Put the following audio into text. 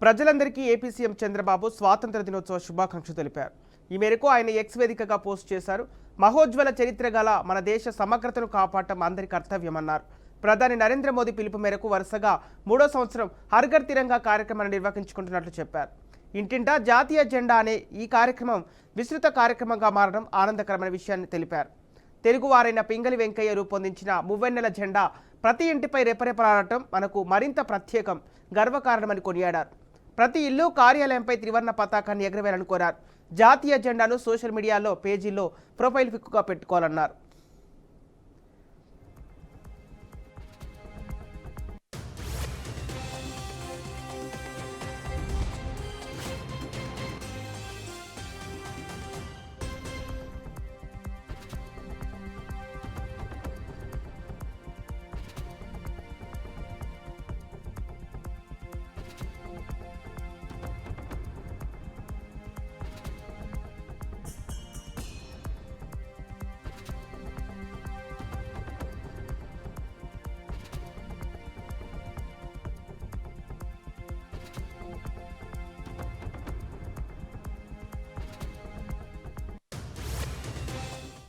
ప్రజలందరికీ AP CM Chandrababu స్వాతంత్ర దినోత్సవ శుభాకాంక్షలు తెలిపారు. ఈ మేరకు ఆయన ఎక్స్ వేదికగా పోస్ట్ చేశారు. మహోజ్వల చరిత్ర గల మన దేశ సమగ్రతను కాపాడటం అందరి కర్తవ్యమన్నారు. ప్రధాని నరేంద్ర మోదీ పిలుపు మేరకు వరుసగా 3వ సంవత్సరం హర్ ఘర్ తిరంగా కార్యక్రమాన్ని నిర్వహించుకుంటున్నట్లు చెప్పారు. ఇంటింటా జాతీయ జెండా అనే ఈ కార్యక్రమం విస్తృత కార్యక్రమంగా మారడం ఆనందకరమైన విషయాన్ని తెలిపారు. తెలుగువారైన పింగళి వెంకయ్య రూపొందించిన మువ్వెన్నెల జెండా ప్రతి ఇంటిపై రెపరెపలాడటం మనకు మరింత ప్రత్యేకం, గర్వకారణమని కొనియాడారు. ప్రతి ఇల్లు, కార్యాలయంపై త్రివర్ణ పతాకాన్ని ఎగరవేయాలని కోరారు. జాతీయ జెండాను సోషల్ మీడియాలో పేజీల్లో ప్రొఫైల్ పిక్గా పెట్టుకోవాలన్నారు.